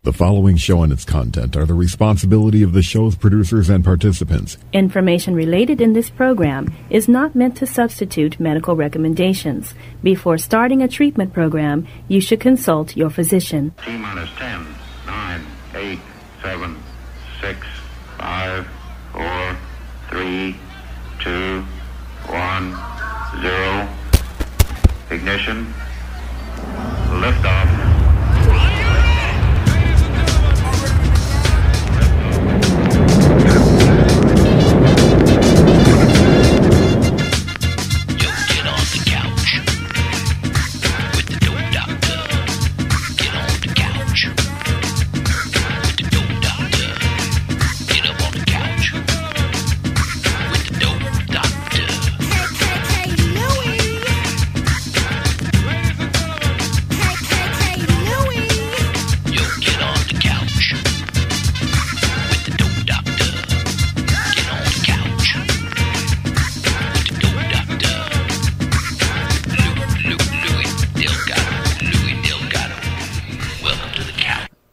The following show and its content are the responsibility of the show's producers and participants. Information related in this program is not meant to substitute medical recommendations. Before starting a treatment program, you should consult your physician. T-minus 10, 9, 8, 7, 6, 5, 4, 3, 2, 1, 0. Ignition. Liftoff.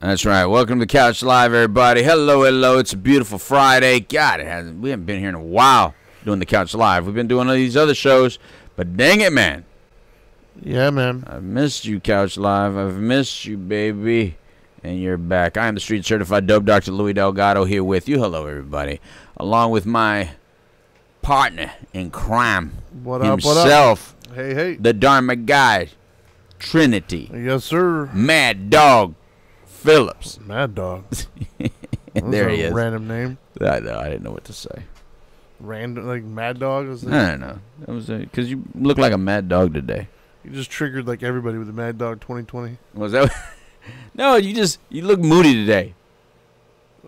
That's right. Welcome to the Couch Live, everybody. Hello, hello. It's a beautiful Friday. God, we haven't been here in a while doing the Couch Live. We've been doing all these other shows, but dang it, man. Yeah, man. I've missed you, Couch Live. I've missed you, baby. And you're back. I am the street certified dope Dr. Louis Delgado here with you. Hello, everybody. Along with my partner in crime himself. What up? Hey. The Dharma Guy Trinity. Yes, sir. Mad Dog Phillips. Mad Dog. There he is. Random name. I didn't know what to say. Random, like Mad Dog? I don't know. That was because you look like a mad dog today. You just triggered like everybody with the Mad Dog 2020. Was that? No, you look moody today.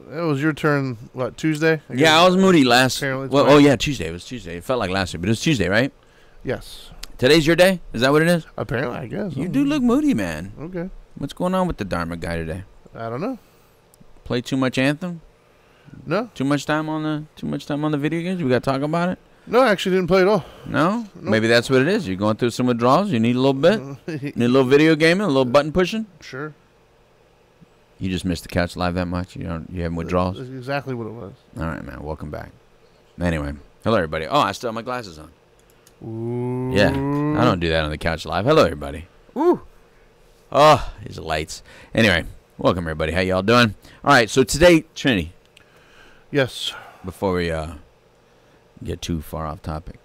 That was your turn. What, Tuesday? I was moody last. Tuesday. It was Tuesday. It felt like last week, but it was Tuesday, right? Yes. Today's your day. Is that what it is? Apparently, I guess. You do look moody, man. Okay. What's going on with the Dharma Guy today? I don't know. Play too much Anthem? No. Too much time on the video games? We got to talk about it? No, I actually didn't play at all. No? Nope. Maybe that's what it is. You're going through some withdrawals. You need a little bit. Need a little video gaming, a little button pushing. Sure. You just missed the Couch Live that much? You having withdrawals? That's exactly what it was. All right, man. Welcome back. Anyway, hello, everybody. Oh, I still have my glasses on. Ooh. Yeah, I don't do that on the Couch Live. Hello, everybody. Ooh. Oh, these lights. Anyway, welcome, everybody. How y'all doing? All right, so today, Trinity. Yes. Before we get too far off topic,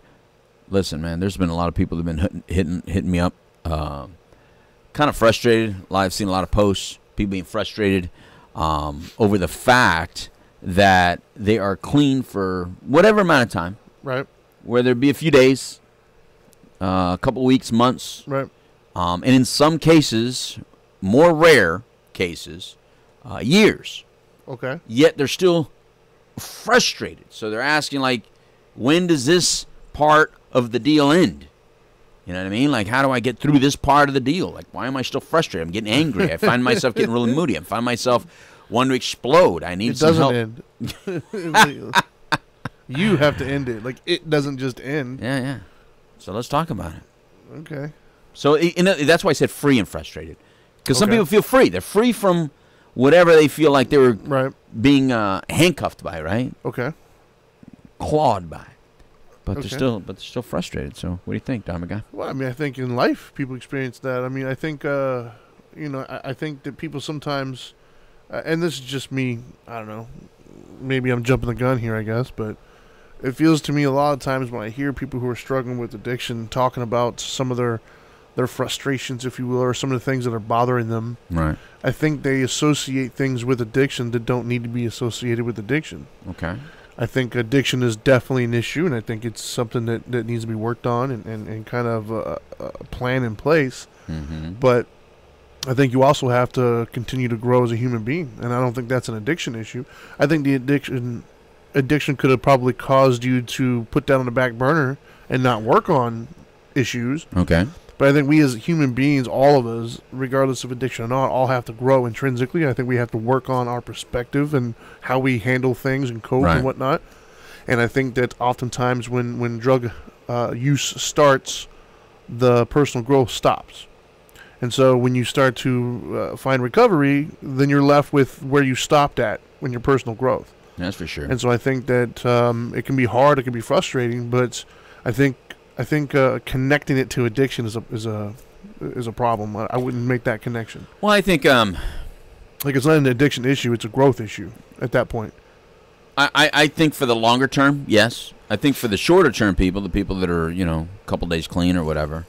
listen, man, there's been a lot of people that have been hitting me up, kind of frustrated. I've seen a lot of posts, people being frustrated over the fact that they are clean for whatever amount of time. Right. Whether it be a few days, a couple weeks, months. Right. And in some cases, more rare cases, years. Okay. Yet they're still frustrated. So they're asking, like, when does this part of the deal end? You know what I mean? Like, how do I get through this part of the deal? Like, why am I still frustrated? I'm getting angry. I find myself getting really moody. I find myself wanting to explode. I need some help. It doesn't end. You have to end it. Like, it doesn't just end. Yeah. So let's talk about it. Okay. So that's why I said free and frustrated. Because some people feel free. They're free from whatever they feel like they were being handcuffed by, right? Okay. Clawed by. But they're still frustrated. So what do you think, Dharma Guy? Well, I mean, I think in life people experience that. I mean, I think I think that people sometimes, and this is just me, I don't know, maybe I'm jumping the gun here, I guess, but it feels to me a lot of times when I hear people who are struggling with addiction talking about some of their frustrations, if you will, or some of the things that are bothering them. Right. I think they associate things with addiction that don't need to be associated with addiction. Okay. I think addiction is definitely an issue, and I think it's something that needs to be worked on and kind of a plan in place. Mm-hmm. But I think you also have to continue to grow as a human being, and I don't think that's an addiction issue. I think the addiction could have probably caused you to put that on the back burner and not work on issues. Okay. But I think we as human beings, all of us, regardless of addiction or not, all have to grow intrinsically. I think we have to work on our perspective and how we handle things and cope and whatnot. And I think that oftentimes when drug use starts, the personal growth stops. And so when you start to find recovery, then you're left with where you stopped at in your personal growth. That's for sure. And so I think that it can be hard, it can be frustrating, but I think connecting it to addiction is a problem. I wouldn't make that connection. Well, I think like it's not an addiction issue; it's a growth issue at that point. I think for the longer term, yes. I think for the shorter term people, the people that are a couple days clean or whatever,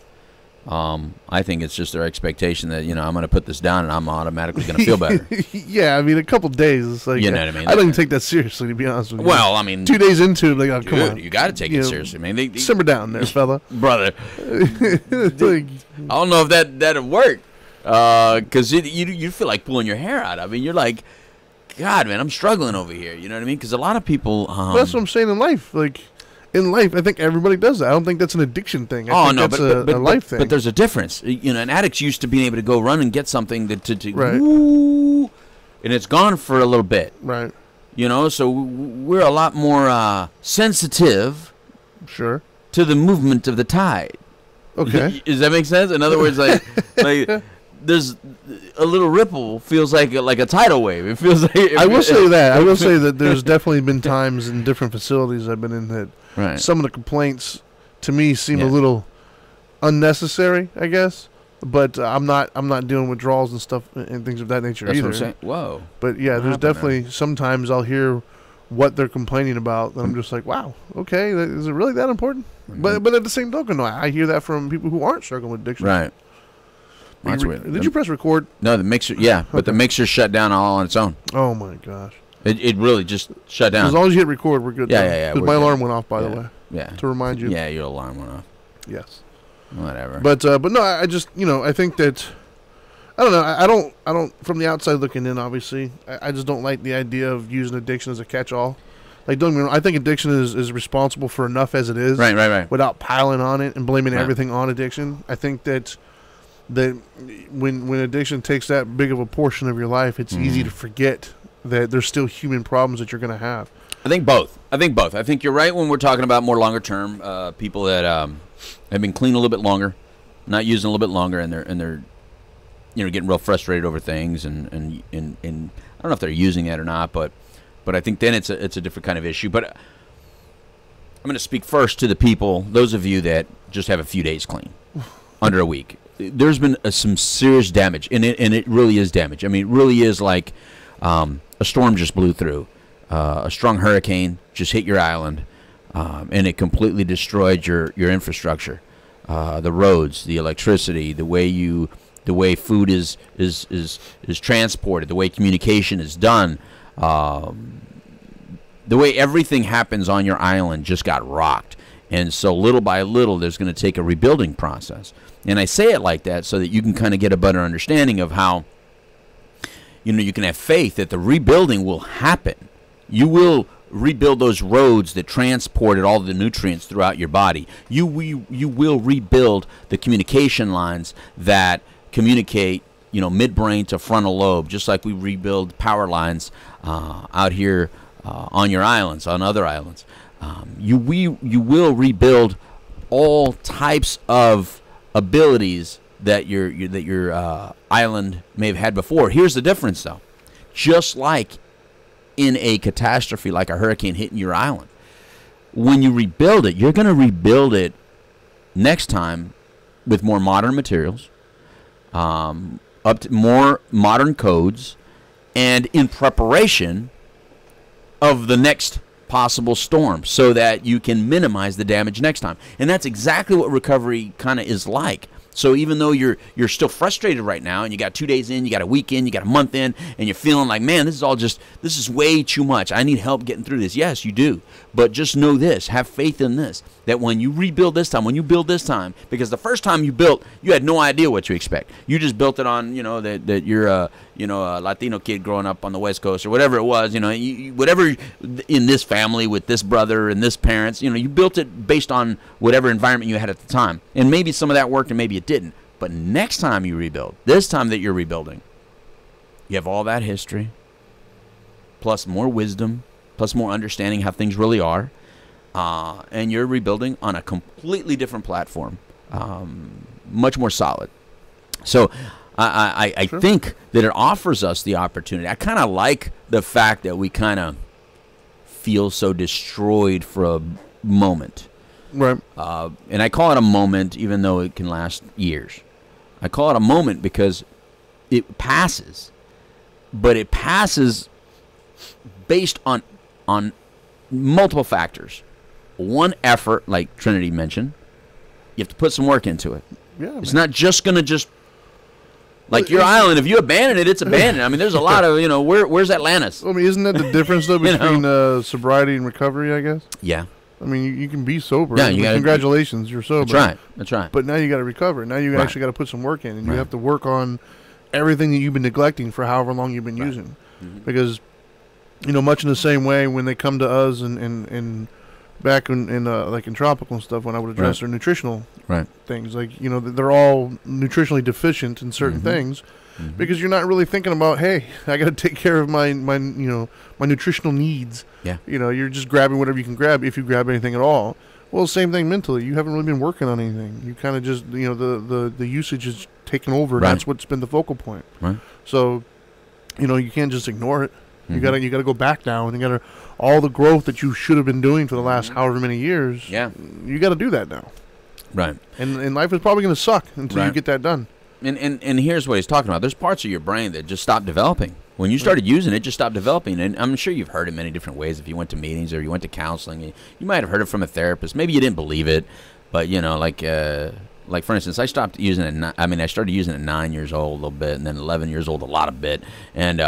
I think it's just their expectation that I'm going to put this down and I'm automatically going to feel better. Yeah, I mean, a couple days, it's like you know what I mean. I don't even take that seriously, to be honest with you. Well, I mean, 2 days into it, like, oh, dude, come on, you got to take it seriously. I mean, simmer down there, fella, brother. like, I don't know if that'll work, because you feel like pulling your hair out. I mean, you're like, God, man, I'm struggling over here. You know what I mean? Because a lot of people. Well, that's what I'm saying in life. Like, in life, I think everybody does that. I don't think that's an addiction thing. I think that's a life thing. But there's a difference. An addict's used to being able to go run and get something right. Woo, and it's gone for a little bit. Right. So we're a lot more sensitive. Sure. To the movement of the tide. Okay. Does that make sense? In other words, like there's a little ripple feels like a tidal wave. It feels like. I will say that there's definitely been times in different facilities I've been in that some of the complaints to me seem a little unnecessary, I guess. But I'm not doing withdrawals and stuff and things of that nature That's either. What I'm saying. Whoa. But yeah, there's definitely sometimes I'll hear what they're complaining about, and I'm just like, wow, okay, is it really that important? Mm-hmm. But at the same token, no, I hear that from people who aren't struggling with addiction. Right. That's weird. Did you press record? No, the mixer. Yeah, but the mixer shut down all on its own. Oh my gosh! It really just shut down. As long as you hit record, we're good. Yeah. Because my alarm went off, by the way. Yeah. To remind you. Yeah, your alarm went off. Yes. Whatever. But no, I just I think that I don't know. I don't from the outside looking in. Obviously, I just don't like the idea of using addiction as a catch-all. Like, don't get me wrong, I think addiction is responsible for enough as it is. Right. Without piling on it and blaming everything on addiction. I think that when addiction takes that big of a portion of your life, it's easy to forget that there's still human problems that you're going to have. I think both. I think you're right when we're talking about more longer term people that have been clean a little bit longer, not using a little bit longer, and they're getting real frustrated over things, and I don't know if they're using it or not, but I think then it's a different kind of issue. But I'm going to speak first to the people, those of you that just have a few days clean, under a week. There's been some serious damage, and it really is damage. I mean, it really is like a storm just blew through. A strong hurricane just hit your island, and it completely destroyed your infrastructure, the roads, the electricity, the way food is transported, the way communication is done, the way everything happens on your island just got rocked. And so little by little, there's going to take a rebuilding process. And I say it like that so that you can kind of get a better understanding of how you can have faith that the rebuilding will happen. You will rebuild those roads that transported all the nutrients throughout your body. You will rebuild the communication lines that communicate, midbrain to frontal lobe, just like we rebuild power lines out here on your islands, on other islands. You will rebuild all types of abilities that your island may have had before. Here's the difference, though. Just like in a catastrophe like a hurricane hitting your island, when you rebuild it, you're going to rebuild it next time with more modern materials, up to more modern codes, and in preparation of the next possible storm, so that you can minimize the damage next time. And that's exactly what recovery kind of is like. So even though you're still frustrated right now, and you got 2 days in, you got a week in, you got a month in, and you're feeling like, man, this is way too much. I need help getting through this. Yes, you do. But just know this, have faith in this, that when you rebuild this time, when you build this time, because the first time you built, you had no idea what to expect. You just built it on, that you're a Latino kid growing up on the West Coast or whatever it was, whatever in this family with this brother and this parents, you built it based on whatever environment you had at the time. And maybe some of that worked and maybe it didn't. But next time you rebuild, this time that you're rebuilding, you have all that history, plus more wisdom, plus more understanding how things really are, and you're rebuilding on a completely different platform, much more solid. So I think that it offers us the opportunity. I kind of like the fact that we kind of feel so destroyed for a moment. Right. And I call it a moment even though it can last years. I call it a moment because it passes. But it passes based on multiple factors. One, effort, like Trinity mentioned. You have to put some work into it. Yeah, it's not just going to just... Like your island, if you abandon it, it's abandoned. I mean, there's a lot of, where's Atlantis? I mean, isn't that the difference, though, between sobriety and recovery, I guess? Yeah. I mean, you can be sober. Yeah, you congratulations, you're sober. That's right. But now you got to recover. Now you actually got to put some work in, and you have to work on everything that you've been neglecting for however long you've been using. Mm-hmm. Because, much in the same way when they come to us and back in like in tropical and stuff, when I would address their nutritional things, like they're all nutritionally deficient in certain things, because you're not really thinking about, hey, I got to take care of my my nutritional needs. Yeah, you're just grabbing whatever you can grab, if you grab anything at all. Well, same thing mentally. You haven't really been working on anything. You kind of just the usage is taken over. And that's what's been the focal point. Right. So you can't just ignore it. You gotta go back now, and you gotta all the growth that you should have been doing for the last however many years. Yeah, you got to do that now. Right. And life is probably going to suck until you get that done. And here's what he's talking about. There's parts of your brain that just stopped developing. When you started using it, just stopped developing. And I'm sure you've heard it many different ways. If you went to meetings or you went to counseling, you might have heard it from a therapist. Maybe you didn't believe it, but like for instance, I stopped using it. I started using it at 9 years old a little bit, and then 11 years old a lot of bit, and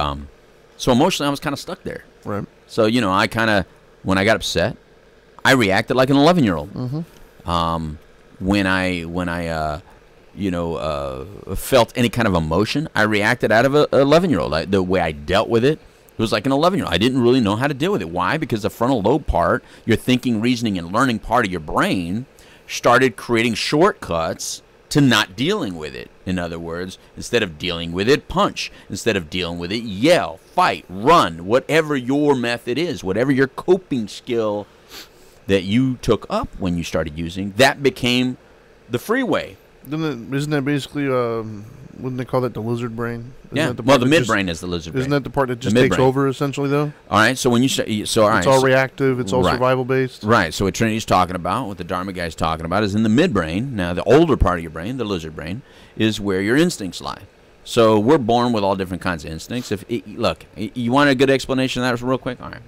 so emotionally I was kind of stuck there. Right. So I kind of, when I got upset, I reacted like an 11-year-old. Mm-hmm. When I felt any kind of emotion, I reacted out of an 11-year-old. The way I dealt with it was like an 11-year-old. I didn't really know how to deal with it. Why? Because the frontal lobe part, your thinking, reasoning, and learning part of your brain, started creating shortcuts to not dealing with it. In other words, instead of dealing with it, punch. Instead of dealing with it, yell, fight, run, whatever your method is, whatever your coping skill that you took up when you started using, that became the freeway. Isn't that basically, wouldn't they call that the lizard brain? Isn't the midbrain is the lizard brain. Isn't that the part that just takes over, essentially, though? All right, so when you say, it's all reactive, it's all survival-based? Right, so what Trinity's talking about, what the Dharma Guy's talking about, is in the midbrain. Now, the older part of your brain, the lizard brain, is where your instincts lie. So we're born with all different kinds of instincts. Look, you want a good explanation of that real quick? All right.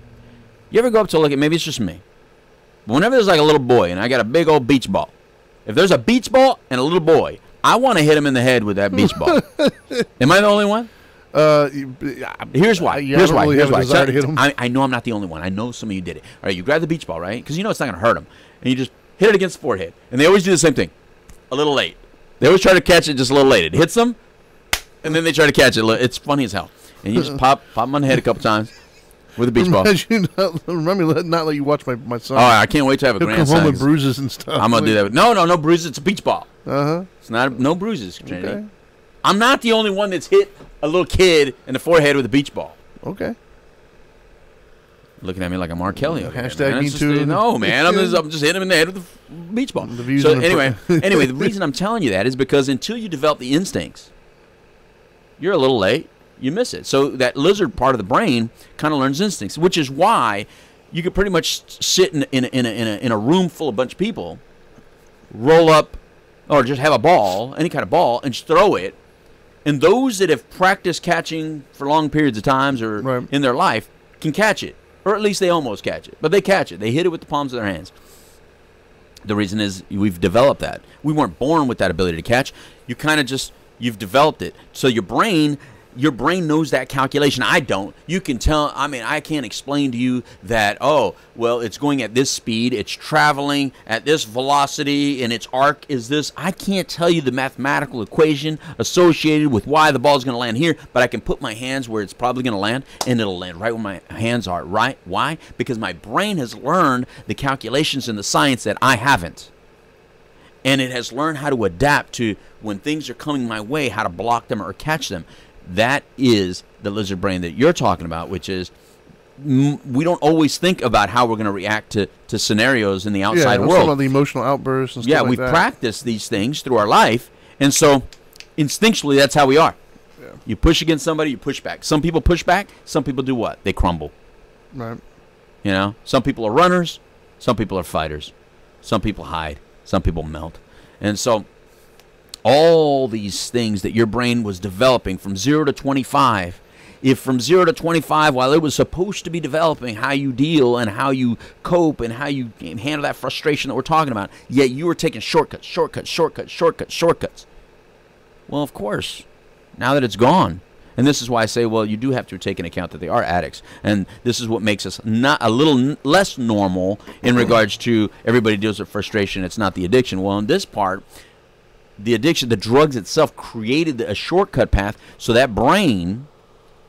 You ever go up to look at, maybe it's just me, but whenever there's like a little boy and I got a big old beach ball, if there's a beach ball and a little boy, I want to hit him in the head with that beach ball. Am I the only one? Here's why. Here's why. I know I'm not the only one. I know some of you did it. All right, you grab the beach ball, right? Because it's not going to hurt him. And you just hit it against the forehead. And they always do the same thing. A little late. They always try to catch it just a little late. It hits them, and then they try to catch it. It's funny as hell. And you just pop them on the head a couple times with a beach ball. Remember not let you watch my son. Oh, I can't wait to have a grandson. He'll come home with bruises and stuff. I'm going to do that. No bruises. It's a beach ball. Uh-huh. It's no bruises, Trinity. Okay. I'm not the only one that's hit a little kid in the forehead with a beach ball. Okay. Looking at me like I'm R. Kelly. Hashtag me too. No, man. I'm just hitting him in the head with the beach ball. So anyway, the reason I'm telling you that is because until you develop the instincts, you're a little late. You miss it. So that lizard part of the brain kind of learns instincts, which is why you could pretty much sit in a room full of a bunch of people, roll up, or just have a ball, any kind of ball, and just throw it. And those that have practiced catching for long periods of times or in their life can catch it. Or at least they almost catch it. But they catch it. They hit it with the palms of their hands. The reason is we've developed that. We weren't born with that ability to catch. You kind of just, you've developed it. So your brain knows that calculation. I don't. You can tell, I can't explain to you that, it's going at this speed, it's traveling at this velocity, and its arc is this. I can't tell you the mathematical equation associated with why the ball is going to land here, but I can put my hands where it's probably going to land, and it'll land right where my hands are. Right? Why? Because my brain has learned the calculations and the science that I haven't. And it has learned how to adapt to when things are coming my way, how to block them or catch them. That is the lizard brain that you're talking about, which is we don't always think about how we're going to react to scenarios in the outside world. About the emotional outbursts and stuff like that. We've practiced these things through our life, and so instinctually, that's how we are. Yeah. You push against somebody, you push back. Some people push back. Some people do what? They crumble. Right. You know, some people are runners. Some people are fighters. Some people hide. Some people melt. And so all these things that your brain was developing from 0 to 25, if from 0 to 25, while it was supposed to be developing how you deal and how you cope and how you handle that frustration that we're talking about, yet you were taking shortcuts. Well, of course, now that it's gone, and this is why I say, well, you do have to take into account that they are addicts. And this is what makes us not a little less normal in regards to everybody deals with frustration. It's not the addiction. Well, in this part, the addiction, the drugs itself created a shortcut path, so that brain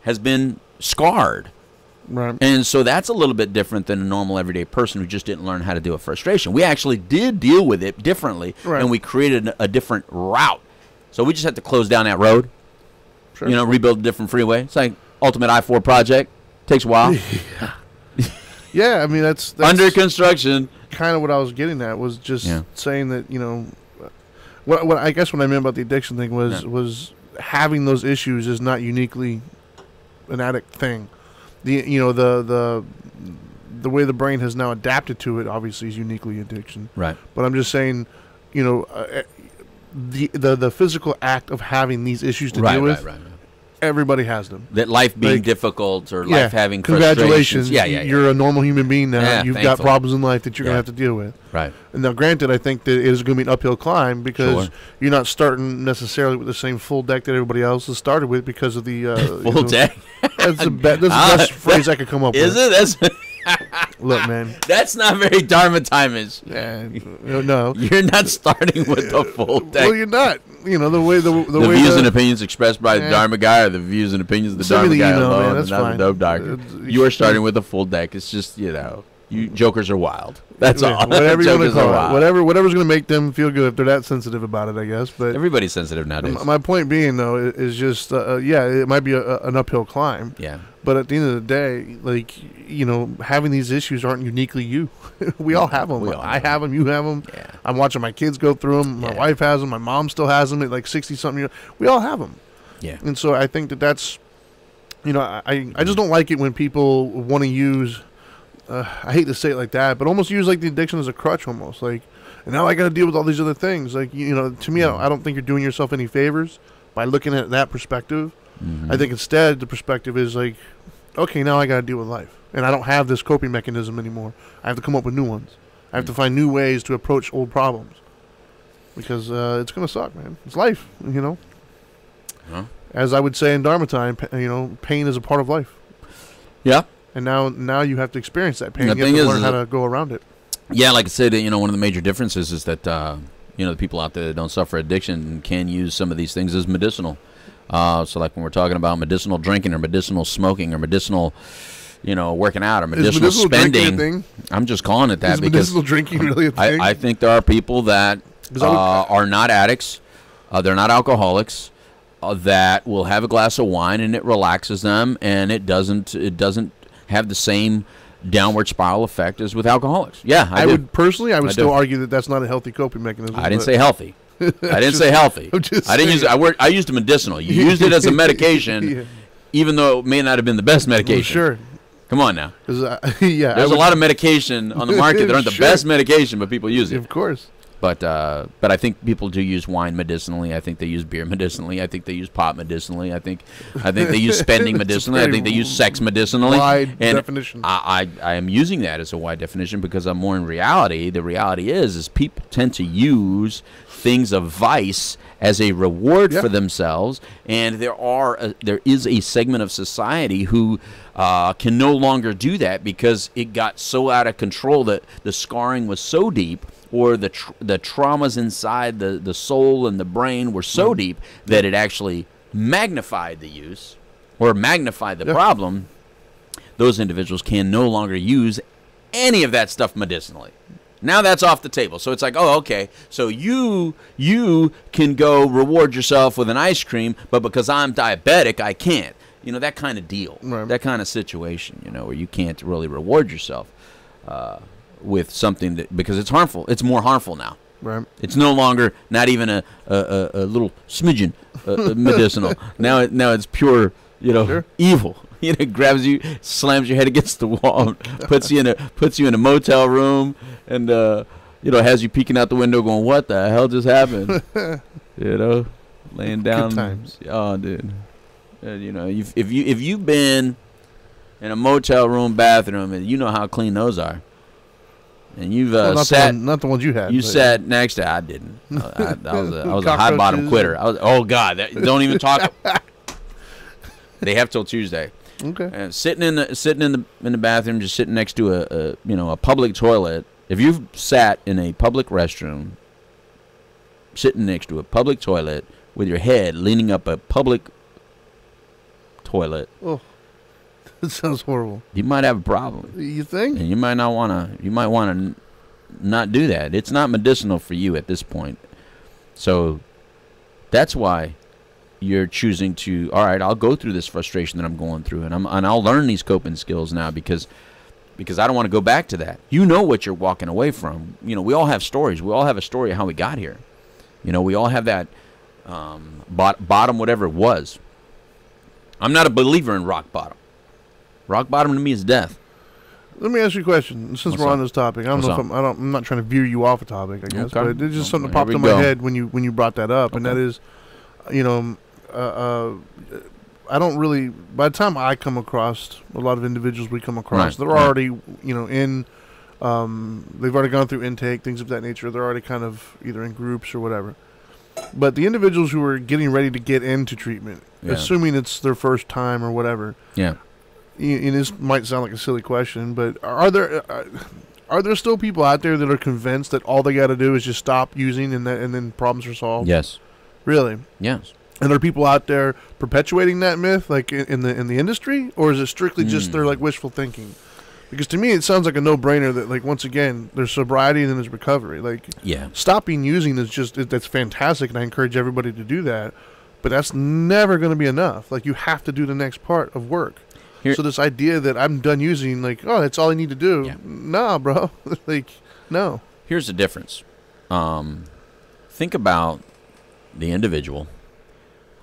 has been scarred. Right. And so that's a little bit different than a normal everyday person who just didn't learn how to deal with frustration. We actually did deal with it differently, right. And we created a different route. So we just had to close down that road. Sure. You know, rebuild a different freeway. It's like ultimate I-4 project. Takes a while. Yeah, I mean, that's under construction. Kind of what I was getting at was just saying that, you know, what I guess what I meant about the addiction thing was having those issues is not uniquely an addict thing. The way the brain has now adapted to it obviously is uniquely addiction. Right. But I'm just saying, you know, the physical act of having these issues to deal with, everybody has them. That life being difficult or life having congratulations. Frustrations. You're a normal human being now. Yeah, You've got problems in life that you're going to have to deal with. Right. And now, granted, I think that it is going to be an uphill climb because you're not starting necessarily with the same full deck that everybody else has started with because of the full deck. That's the best phrase I could come up with. Is it? That's look, man. That's not very Dharma time-ish. No. You're not starting with the full deck. Well, you're not. You know, the way the way views and opinions expressed by the Dharma Guy are the views and opinions of the Dharma Guy alone, and not the dope doctor. You are starting with a full deck. It's just, you know, you jokers are wild. That's all. Whatever you want to call it. Whatever's going to make them feel good if they're that sensitive about it, I guess. But everybody's sensitive nowadays. My point being, though, is just, it might be an uphill climb. Yeah. But at the end of the day, like, you know, having these issues aren't uniquely you. We all have them. I have them. You have them. Yeah. I'm watching my kids go through them. My wife has them. My mom still has them at like 60-something years. We all have them. Yeah. And so I think that's, you know, I just don't like it when people want to use, I hate to say it like that, but almost use like the addiction as a crutch almost. Like, and now I got to deal with all these other things. Like, you know, to me, I don't think you're doing yourself any favors by looking at that perspective. Mm-hmm. I think instead the perspective is like, okay, now I got to deal with life. And I don't have this coping mechanism anymore. I have to come up with new ones. I have to find new ways to approach old problems. Because it's going to suck, man. It's life, you know. Huh? As I would say in Dharma time, you know, pain is a part of life. Yeah. And now you have to experience that pain. You have to learn how to go around it. Yeah, like I said, you know, one of the major differences is that, you know, the people out there that don't suffer addiction can use some of these things as medicinal. So like when we're talking about medicinal drinking or medicinal smoking or medicinal, you know, working out or medicinal spending, I'm just calling it that because medicinal drinking really a thing? I think there are people that are not addicts, they're not alcoholics, that will have a glass of wine and it relaxes them, and it doesn't have the same downward spiral effect as with alcoholics. Yeah, I would still argue that that's not a healthy coping mechanism. I didn't say healthy. I didn't say healthy. I didn't use it. I used it medicinal. You used it as a medication, even though it may not have been the best medication. Well, sure. Come on now. There's a lot of medication on the market that aren't the best medication, but people use it. Of course. But I think people do use wine medicinally. I think they use beer medicinally. I think they use pot medicinally. I think they use spending medicinally. I think they use sex medicinally. Wide definition. I am using that as a wide definition because I'm more in reality. The reality is people tend to use things of vice as a reward for themselves, and there is a segment of society who can no longer do that because it got so out of control that the scarring was so deep, or the traumas inside the soul and the brain were so deep that it actually magnified the use or magnified the problem. Those individuals can no longer use any of that stuff medicinally. Now that's off the table. So it's like, oh, okay. So you can go reward yourself with an ice cream, but because I'm diabetic, I can't. You know, that kind of deal, that kind of situation, you know, where you can't really reward yourself with something that, because it's harmful. It's more harmful now. Right. It's no longer not even a little smidgen medicinal. Now it's pure, Sure. evil. It grabs you, slams your head against the wall, puts you in a motel room, and has you peeking out the window, going, "What the hell just happened?" Laying down. Good times. Oh, dude. If you've been in a motel room bathroom, and you know how clean those are. And you've sat, not the ones you had. You sat next to. I didn't. I was a high bottom quitter. Oh God! Don't even talk. They have till Tuesday. Okay. Sitting in the bathroom, just sitting next to a public toilet. If you've sat in a public restroom, sitting next to a public toilet with your head leaning up a public toilet. Oh. That sounds horrible. You might have a problem. You think? And you might want to not do that. It's not medicinal for you at this point. So that's why you're choosing to, all right, I'll go through this frustration that I'm going through, and I'll learn these coping skills now because I don't want to go back to that. You know what you're walking away from. We all have stories. We all have a story of how we got here. We all have that bottom, whatever it was. I'm not a believer in rock bottom. Rock bottom to me is death. Let me ask you a question. Since we're on this topic, I'm not trying to veer you off a topic, I guess, but it's just something that popped in my head when you brought that up, and that is, I don't really. By the time I come across a lot of individuals we come across, they're already in. They've already gone through intake, things of that nature. They're already kind of either in groups or whatever. But the individuals who are getting ready to get into treatment, assuming it's their first time or whatever, and this might sound like a silly question, but are there still people out there that are convinced that all they got to do is just stop using and then problems are solved? Yes. Really? Yes. And are people out there perpetuating that myth, like in the industry, or is it strictly just their like wishful thinking? Because to me, it sounds like a no-brainer that, like, once again, there's sobriety and then there's recovery. Like, stopping using that's fantastic, and I encourage everybody to do that. But that's never going to be enough. Like, you have to do the next part of work. So this idea that I'm done using, like, oh, that's all I need to do. Yeah. Nah, bro. Like, no. Here's the difference. Think about the individual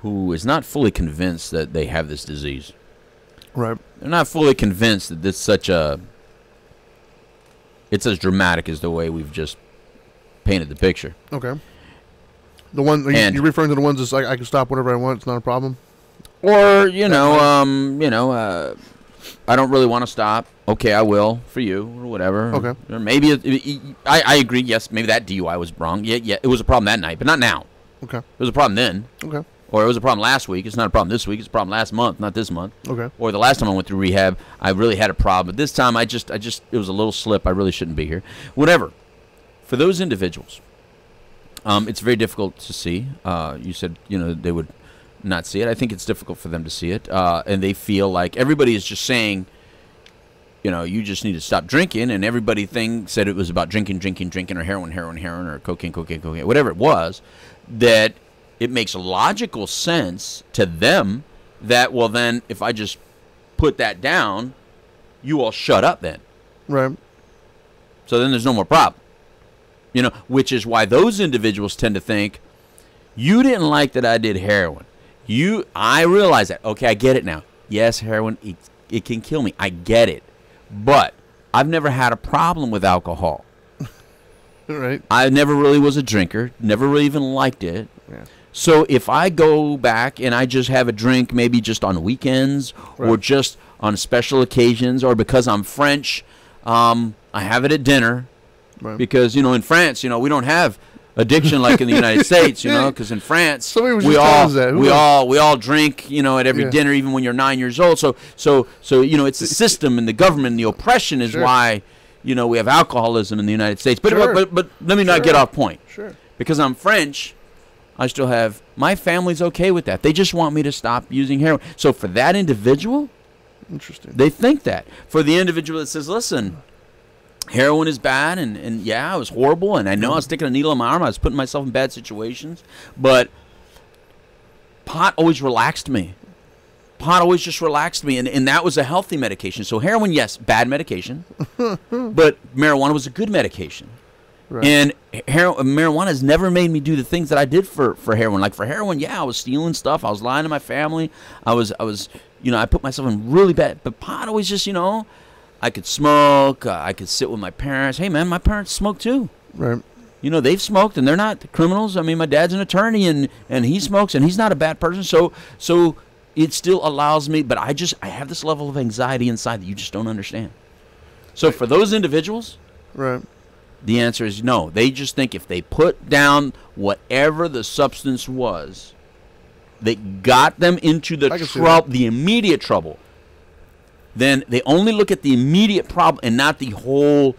who is not fully convinced that they have this disease. Right. They're not fully convinced that it's as dramatic as the way we've just painted the picture. Okay. The one you're referring to the ones that's like I can stop whatever I want, it's not a problem? Or, I don't really want to stop. Okay, I will for you or whatever. Okay. Or maybe I agree. Yes, maybe that DUI was wrong. Yeah, it was a problem that night, but not now. Okay. It was a problem then. Okay. Or it was a problem last week. It's not a problem this week. It's a problem last month, not this month. Okay. Or the last time I went through rehab, I really had a problem. But this time, it was a little slip. I really shouldn't be here. Whatever. For those individuals, it's very difficult to see. You said, they would not see it. I think it's difficult for them to see it. And they feel like everybody is just saying, you just need to stop drinking. And everybody said it was about drinking, or heroin, or cocaine, whatever it was, that it makes logical sense to them that, well, then if I just put that down, you all shut up then. Right. So then there's no more problem. Which is why those individuals tend to think, you didn't like that I did heroin. I realize that. Okay, I get it now. Yes, heroin, it can kill me. I get it. But I've never had a problem with alcohol. Right. I never really was a drinker. Never really even liked it. Yeah. So if I go back and I just have a drink maybe just on weekends or just on special occasions or because I'm French, I have it at dinner. Right. Because, in France, we don't have addiction like in the United States, because in France we all drink, at every dinner, even when you're 9 years old. So it's the system and the government and the oppression is why, we have alcoholism in the United States. But let me not get off point. Sure. Because I'm French, I still have, my family's okay with that. They just want me to stop using heroin. So for that individual, interesting. They think that. For the individual that says, listen, heroin is bad, and it was horrible, and I know I was sticking a needle in my arm, I was putting myself in bad situations, but pot always relaxed me. Pot always just relaxed me, and that was a healthy medication. So heroin, yes, bad medication, but marijuana was a good medication. Right. And marijuana has never made me do the things that I did for heroin. Like for heroin, yeah, I was stealing stuff. I was lying to my family. I was, I put myself in really bad. But pot always just, I could smoke. I could sit with my parents. Hey, man, my parents smoke too. Right. They've smoked, and they're not criminals. I mean, my dad's an attorney, and he smokes, and he's not a bad person. So it still allows me, but I have this level of anxiety inside that you just don't understand. So for those individuals, right, the answer is no. They just think if they put down whatever the substance was that got them into the immediate trouble, then they only look at the immediate problem and not the whole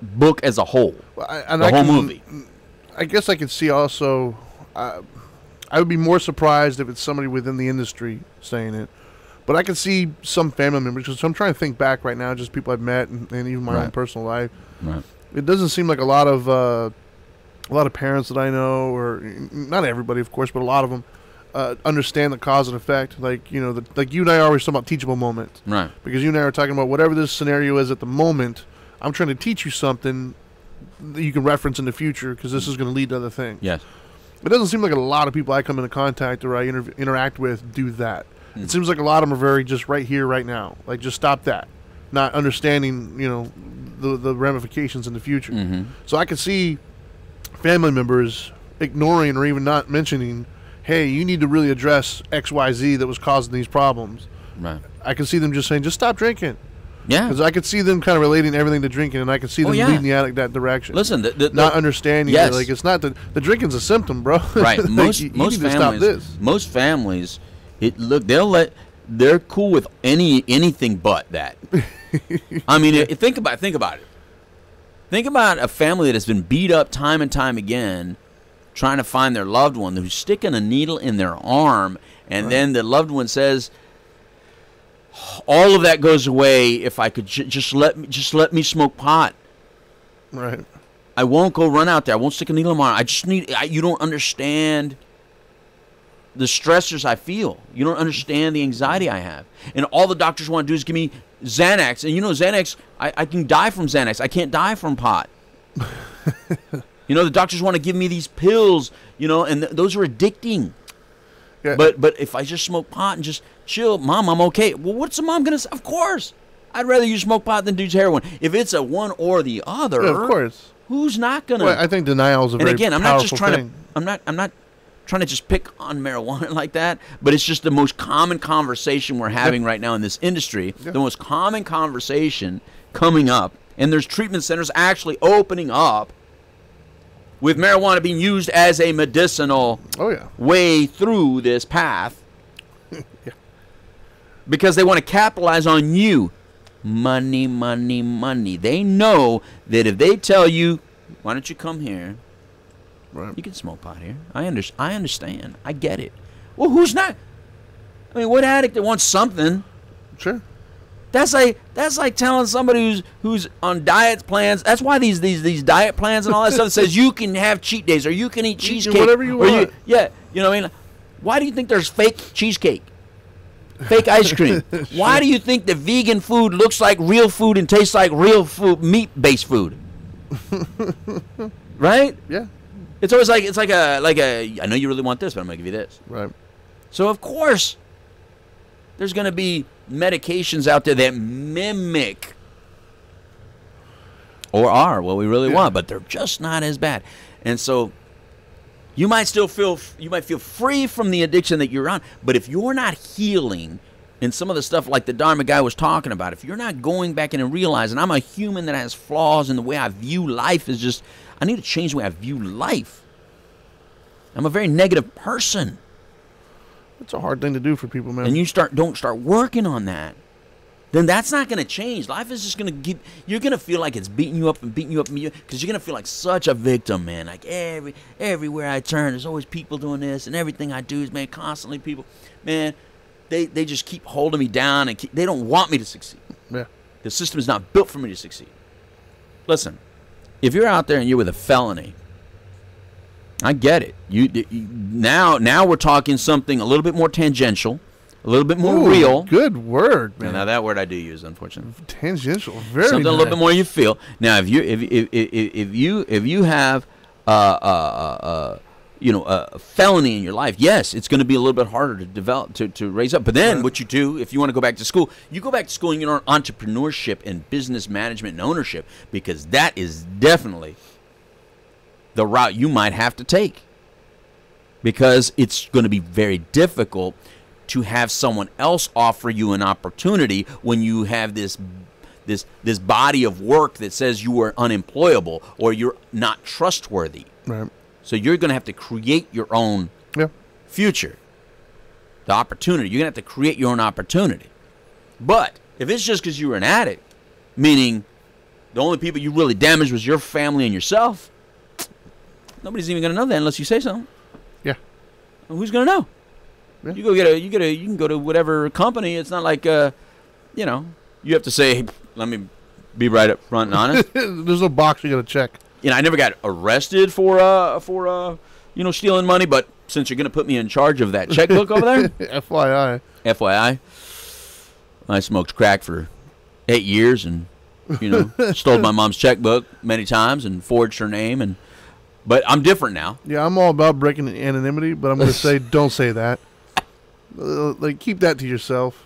book as a whole. The whole movie. I guess I could see also, I would be more surprised if it's somebody within the industry saying it. But I could see some family members, because I'm trying to think back right now, just people I've met and even my own personal life. Right. It doesn't seem like a lot of parents that I know, or not everybody, of course, but a lot of them understand the cause and effect. Like like you and I are always talking about teachable moments, right? Because you and I are talking about whatever this scenario is at the moment. I'm trying to teach you something that you can reference in the future, because this is going to lead to other things. Yes. It doesn't seem like a lot of people I come into contact or I interact with do that. It seems like a lot of them are very just right here, right now. Like, just stop that. Not understanding, the ramifications in the future. Mm-hmm. So I could see family members ignoring or even not mentioning, hey, you need to really address XYZ that was causing these problems. Right. I could see them just saying, just stop drinking. Yeah. Because I could see them kind of relating everything to drinking, and I could see them leading the addict that direction. Listen, not understanding yes. that, like, it's not the drinking's a symptom, bro. Right. Most families, to stop this. Most families, they're cool with anything but that. I mean, think about it. Think about a family that has been beat up time and time again, trying to find their loved one, who's sticking a needle in their arm, and then the loved one says, all of that goes away if I could just let me smoke pot. Right. I won't go run out there. I won't stick a needle in my arm. I just need. You don't understand the stressors I feel. You don't understand the anxiety I have. And all the doctors want to do is give me Xanax. And Xanax, I can die from Xanax. I can't die from pot. The doctors want to give me these pills, and those are addicting. Yeah. But if I just smoke pot and just chill, Mom, I'm okay. Well, what's the mom going to say? Of course. I'd rather you smoke pot than do heroin. If it's a one or the other, of course. Who's not going to? Well, I think denial is a very powerful thing. I'm not trying to just pick on marijuana like that, but it's just the most common conversation we're having right now in this industry. The most common conversation coming up, and there's treatment centers actually opening up with marijuana being used as a medicinal way through this path. Because they want to capitalize on you. Money, money, money. They know that if they tell you, why don't you come here? Right. You can smoke pot here. I understand. I get it. Well, who's not? I mean, what addict that wants something? Sure. That's like telling somebody who's on diet plans. That's why these diet plans and all that stuff says you can have cheat days or you can eat cheesecake. Whatever you want. You know what I mean? Why do you think there's fake cheesecake? Fake ice cream. Why do you think that vegan food looks like real food and tastes like real food, meat-based food? Right? Yeah. It's always like a. I know you really want this, but I'm gonna give you this. Right. So of course, there's gonna be medications out there that mimic or are what we really want, but they're just not as bad. And so you might feel free from the addiction that you're on, but if you're not healing in some of the stuff like the Dharma Guy was talking about, if you're not going back in and realizing I'm a human that has flaws and the way I view life is just, I need to change the way I view life. I'm a very negative person. It's a hard thing to do for people, man. And you don't start working on that, then that's not going to change. Life is just going to you're going to feel like it's beating you up because you're going to feel like such a victim, man. Like everywhere I turn, there's always people doing this, and everything I do is, man, constantly people, man, they just keep holding me down, and they don't want me to succeed. Yeah. The system is not built for me to succeed. Listen, if you're out there and you're with a felony, I get it. Now we're talking something a little bit more tangential, a little bit more Ooh, real. Good word, man. Now that word I do use, unfortunately. Tangential, very Something nice. a little bit more you feel. Now, if you have a felony in your life, yes, it's going to be a little bit harder to develop to raise up. But then what you do, if you want to go back to school, you go back to school and you learn entrepreneurship and business management and ownership, because that is definitely the route you might have to take, because it's going to be very difficult to have someone else offer you an opportunity when you have this body of work that says you are unemployable or you're not trustworthy. Right. So you're going to have to create your own future, the opportunity. You're going to have to create your own opportunity. But if it's just because you were an addict, meaning the only people you really damaged was your family and yourself, nobody's even going to know that unless you say something. Yeah. Well, who's going to know? Yeah. You can go to whatever company. It's not like you have to say, let me be right up front and honest. There's a box you got to check. I never got arrested for stealing money, but since you're going to put me in charge of that checkbook over there, FYI, I smoked crack for 8 years and stole my mom's checkbook many times and forged her name, but I'm different now. Yeah, I'm all about breaking anonymity, but I'm going to say don't say that. Keep that to yourself.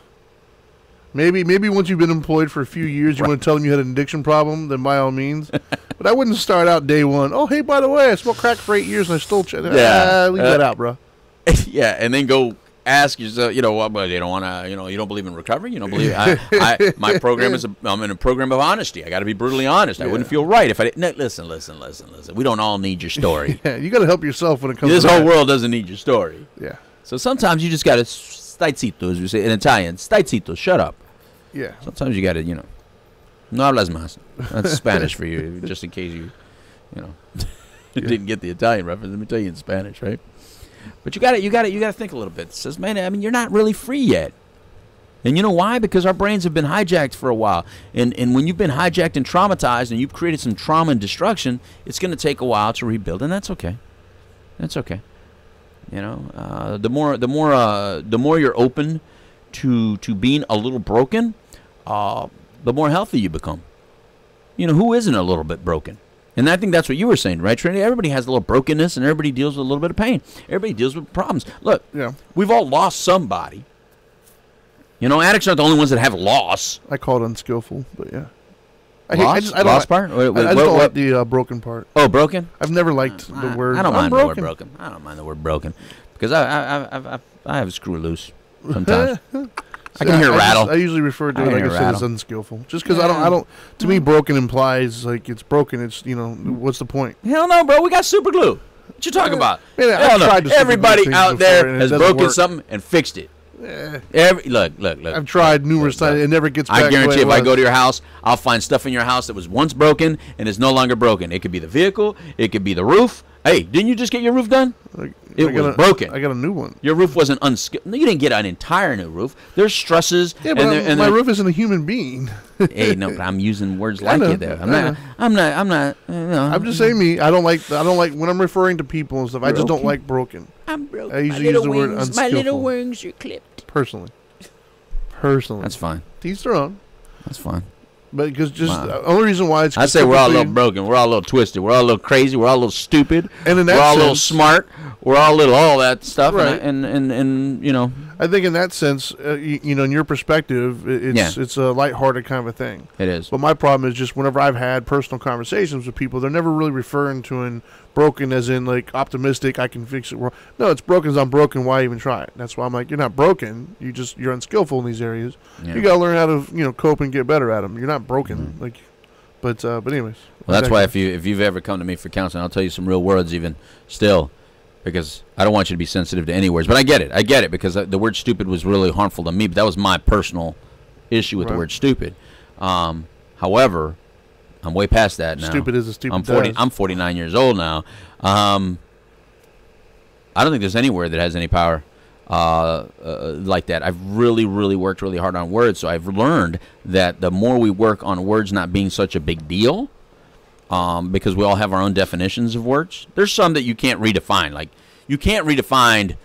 Maybe once you've been employed for a few years, you want to tell them you had an addiction problem, then by all means. But I wouldn't start out day one. Oh, hey, by the way, I smoked crack for 8 years and I stole leave that out, bro. Yeah, and then go ask yourself, they don't want to, you don't believe in recovery? You don't believe my program I'm in a program of honesty. I got to be brutally honest. I wouldn't feel right if I didn't. Listen. We don't all need your story. Yeah, you got to help yourself when it comes to this whole world doesn't need your story. Yeah. So sometimes you just got to, stai zitto, as we say in Italian, stai zitto, shut up. Yeah. Sometimes you got to, no hablas más. That's Spanish for you, just in case you didn't get the Italian reference. Let me tell you in Spanish, right? But you got to think a little bit. It says, man, you're not really free yet. And you know why? Because our brains have been hijacked for a while. And when you've been hijacked and traumatized and you've created some trauma and destruction, it's going to take a while to rebuild, and that's okay. That's okay. The more you're open to being a little broken, the more healthy you become. Who isn't a little bit broken? And I think that's what you were saying, right, Trinity? Everybody has a little brokenness, and everybody deals with a little bit of pain. Everybody deals with problems. Look, we've all lost somebody. Addicts aren't the only ones that have loss. I call it unskillful, but yeah. I don't like the broken part. Oh, broken? I've never liked the word. I don't mind the word broken. I don't mind the word broken because I have a screw loose sometimes. I can hear rattle. I usually refer to it, like I said, as unskillful. Just because I don't. To me, broken implies like it's broken. It's what's the point? Hell no, bro. We got super glue. What you talking about? Man, Hell no. Everybody out there has broken something and fixed it. Look. I've tried numerous times. It never gets back. I guarantee if I go to your house, I'll find stuff in your house that was once broken and is no longer broken. It could be the vehicle. It could be the roof. Hey, didn't you just get your roof done? It was broken. I got a new one. Your roof wasn't unskilled. No, you didn't get an entire new roof. There's stresses. Yeah, but my roof isn't a human being. Hey, no, but I'm using words like it there. I'm not. I'm just saying me. I don't like when I'm referring to people and stuff. I just don't like broken. I'm broken. I usually use the word unskillful. My little wings are clipped. Personally. That's fine. To each their own. That's fine. But because the only reason why it's... I say we're all a little broken. We're all a little twisted. We're all a little crazy. We're all a little stupid. And in that we're all a little smart. We're all all that stuff. Right. And I think in that sense, in your perspective, it's a lighthearted kind of a thing. It is. But my problem is just whenever I've had personal conversations with people, they're never really referring to an broken as in like optimistic, I can fix it. No, it's broken as I'm broken. Why even try it? That's why I'm like, you're not broken. You're unskillful in these areas. Yeah. You got to learn how to cope and get better at them. You're not broken. Mm-hmm. But anyways. Well, that's why if you've ever come to me for counseling, I'll tell you some real words even still. Because I don't want you to be sensitive to any words. But I get it, because the word stupid was really harmful to me. But that was my personal issue with the word stupid. However, I'm way past that now. Stupid is a stupid I'm 49 years old now. I don't think there's any word that has any power like that. I've really, really worked really hard on words. So I've learned that the more we work on words not being such a big deal, because we all have our own definitions of words. There's some that you can't redefine. Like, you can't redefine,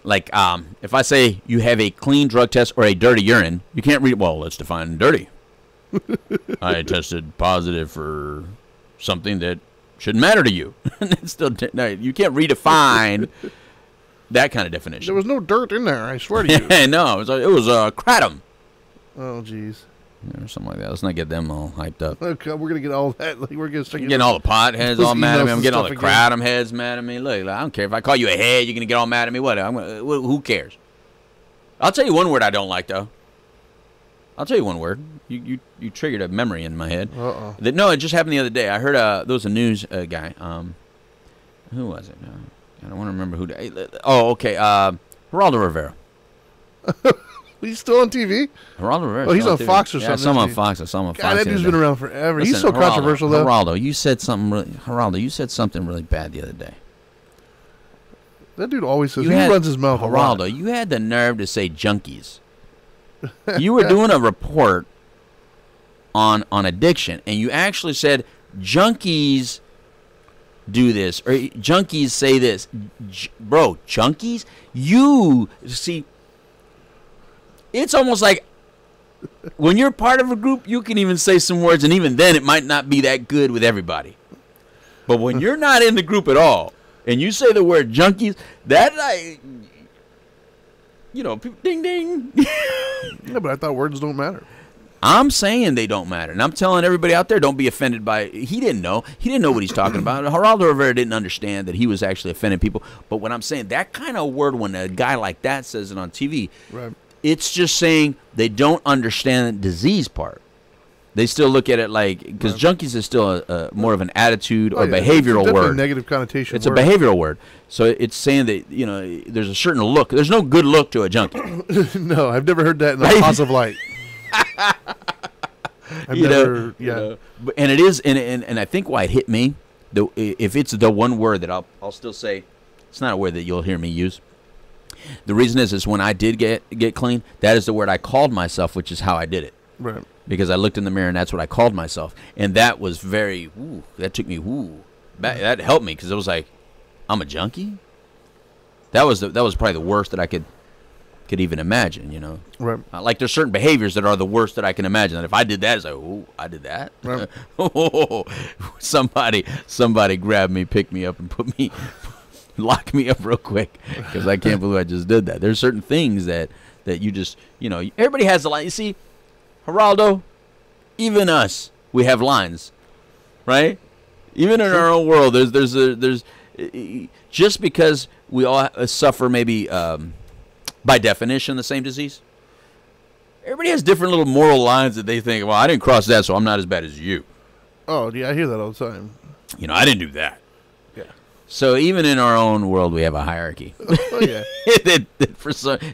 Like, if I say you have a clean drug test or a dirty urine, you can't read. Well, let's define dirty. I tested positive for something that shouldn't matter to you. It's still no, you can't redefine that kind of definition. There was no dirt in there, I swear to you. No, it was kratom. Oh, jeez. Or something like that. Let's not get them all hyped up. Okay, we're gonna get all that. Like, we're gonna start getting all the pot heads all mad at me. I'm getting all the again. kratom heads mad at me. Look, I don't care if I call you a head. You're gonna get all mad at me. What? Who cares? I'll tell you one word I don't like though. I'll tell you one word. You triggered a memory in my head. No, it just happened the other day. I heard there was a news guy. Who was it? I don't want to remember who. Oh, okay. Geraldo Rivera. He's still on TV? Geraldo Rivera. Oh, he's on Fox or something. Yeah, some on Fox. Some on Fox. God, that dude's been around forever. Listen, he's so controversial, though. Geraldo, you said something really bad the other day. That dude always says, he runs his mouth a lot. Geraldo, you had the nerve to say junkies. You were doing a report on addiction, and you actually said junkies do this, or junkies say this. Bro, junkies? You, see... It's almost like when you're part of a group, you can even say some words, and even then it might not be that good with everybody. But when you're not in the group at all, and you say the word junkies, that, like, ding, ding. Yeah, but I thought words don't matter. I'm saying they don't matter. And I'm telling everybody out there, don't be offended by it. He didn't know. He didn't know what he's talking about. Geraldo Rivera didn't understand that he was actually offending people. But when I'm saying that kind of word, when a guy like that says it on TV, right. It's just saying they don't understand the disease part. They still look at it like, because junkies is still a more of an attitude or behavioral word. A negative connotation. It's a behavioral word. So it's saying that, there's a certain look. There's no good look to a junkie. No, I've never heard that in a positive light. And it is, and I think why it hit me, if it's the one word that I'll still say, it's not a word that you'll hear me use. The reason is when I did get clean, that is the word I called myself, which is how I did it. Right. Because I looked in the mirror and that's what I called myself. And that was that took me, that helped me, because it was like, I'm a junkie? That was probably the worst that I could even imagine, Right. Like there's certain behaviors that are the worst that I can imagine. And if I did that, it's like, I did that? Right. Somebody grabbed me, picked me up, and lock me up real quick, because I can't believe I just did that. There's certain things that you just, everybody has a line. You see, Geraldo, even us, we have lines, right? Even in our own world, there's just because we all suffer maybe by definition the same disease. Everybody has different little moral lines that they think, well, I didn't cross that, so I'm not as bad as you. Oh, yeah, I hear that all the time. I didn't do that. Yeah. So even in our own world, we have a hierarchy. Oh, yeah. it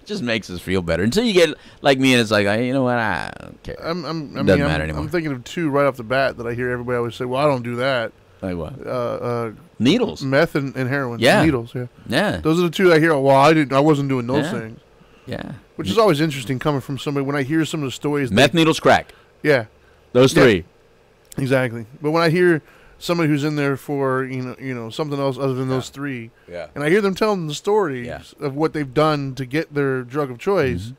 just makes us feel better. Until you get like me, and it's like, you know what, I don't care. Doesn't matter anymore. I'm thinking of two right off the bat that I hear everybody always say, well, I don't do that. Like what? Needles. Meth and heroin. Yeah. Needles, yeah. Yeah. Those are the two I hear, well, I wasn't doing those things. Yeah. Which is always interesting coming from somebody when I hear some of the stories. Meth, needles, crack. Yeah. Those three. Exactly. But when I hear somebody who's in there for, something else other than those three, and I hear them telling the stories of what they've done to get their drug of choice,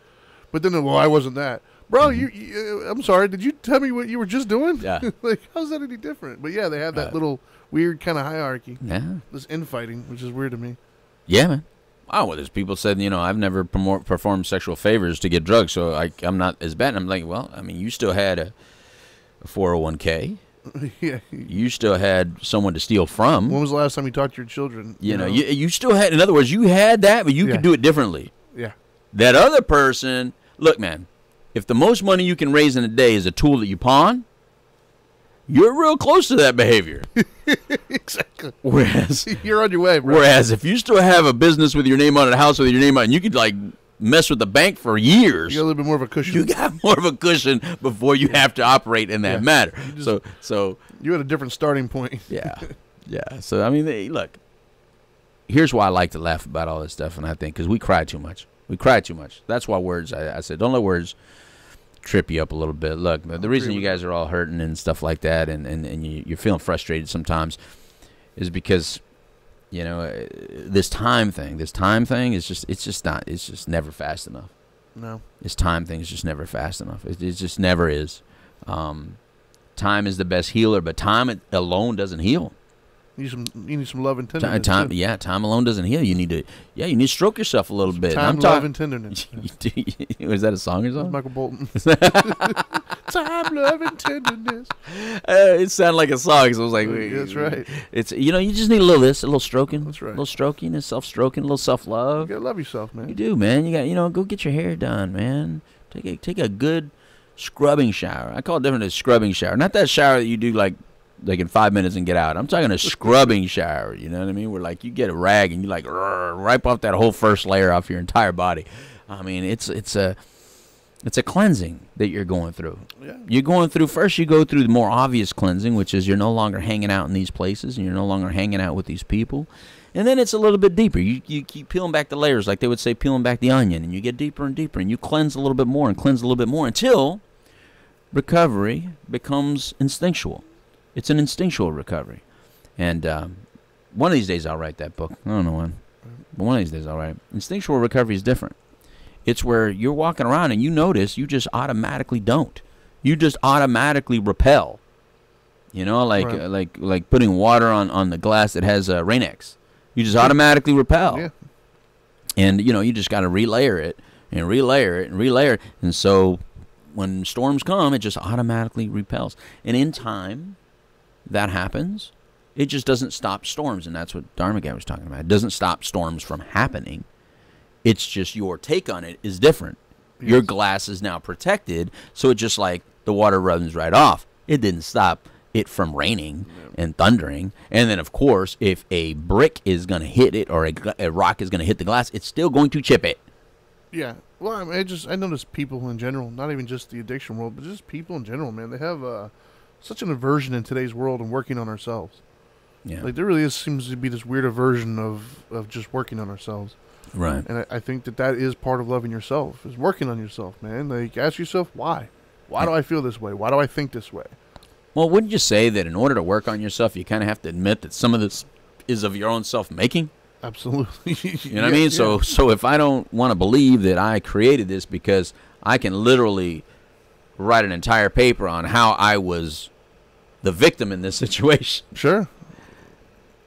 but then, well, I wasn't that. Bro, I'm sorry, did you tell me what you were just doing? Yeah. Like, how's that any different? But yeah, they have that little weird kind of hierarchy. Yeah. This infighting, which is weird to me. Yeah, man. Oh, well, there's people said, I've never performed sexual favors to get drugs, so I'm not as bad. And I'm like, well, I mean, you still had a 401k. Yeah. You still had someone to steal from. When was the last time you talked to your children? You still had, in other words, you had that, but you could do it differently. Yeah. That other person, look, man, if the most money you can raise in a day is a tool that you pawn, you're real close to that behavior. Exactly. Whereas you're on your way, bro. Whereas if you still have a business with your name on it, a house with your name on it, and you could like mess with the bank for years. You got a little bit more of a cushion. You got more of a cushion before you have to operate in that matter. So you had a different starting point. Yeah. So I mean, look. Here's why I like to laugh about all this stuff, and I think because we cry too much. That's why words. I said, don't let words trip you up a little bit. Look, the reason you guys are all hurting and stuff like that, and you're feeling frustrated sometimes, is because this time thing is just never fast enough. No. This time thing is just never fast enough. It just never is. Time is the best healer, but time alone doesn't heal. You need some love and tenderness. Time alone doesn't heal. You need to stroke yourself a little bit. Time, love, and tenderness. Was that a song or something? Michael Bolton. Time, love, and tenderness. It sounded like a song, so I was like, that's right. It's you just need a little this, a little stroking. That's right. A little stroking and self-stroking, a little self-love. You gotta love yourself, man. You do, man. You got go get your hair done, man. Take a good scrubbing shower. I call it different as scrubbing shower. Not that shower that you do like in 5 minutes and get out. I'm talking a scrubbing shower. You know what I mean? Where like you get a rag and you like wipe off that whole first layer off your entire body. I mean, it's a cleansing that you're going through. Yeah. You're going through first. You go through the more obvious cleansing, which is you're no longer hanging out in these places and you're no longer hanging out with these people. And then it's a little bit deeper. You keep peeling back the layers, like they would say, peeling back the onion, and you get deeper and deeper, and you cleanse a little bit more and cleanse a little bit more until recovery becomes instinctual. It's an instinctual recovery. And one of these days I'll write that book. I don't know when. But one of these days I'll write it. Instinctual recovery is different. It's where you're walking around and you notice you just automatically don't. You just automatically repel. Like putting water on the glass that has Rain-X. You just automatically repel. Yeah. And, you just got to relayer it and relayer it and relayer it. And so when storms come, it just automatically repels. And in time, that happens. It just doesn't stop storms, and that's what Dharma Guy was talking about. It doesn't stop storms from happening. It's just your take on it is different. Yes. Your glass is now protected, so it just like the water runs right off. It didn't stop it from raining and thundering. And then, of course, if a brick is going to hit it or a rock is going to hit the glass, it's still going to chip it. Yeah. Well, I notice people in general, not even just the addiction world, but just people in general, man. They have such an aversion in today's world and working on ourselves. Yeah. Like there really seems to be this weird aversion of just working on ourselves. Right. And I think that is part of loving yourself, is working on yourself, man. Like ask yourself why. Why do I feel this way? Why do I think this way? Well, wouldn't you say that in order to work on yourself, you kind of have to admit that some of this is of your own self-making? Absolutely. You know what I mean? Yeah. So if I don't want to believe that I created this because I can literally write an entire paper on how I was the victim in this situation. Sure.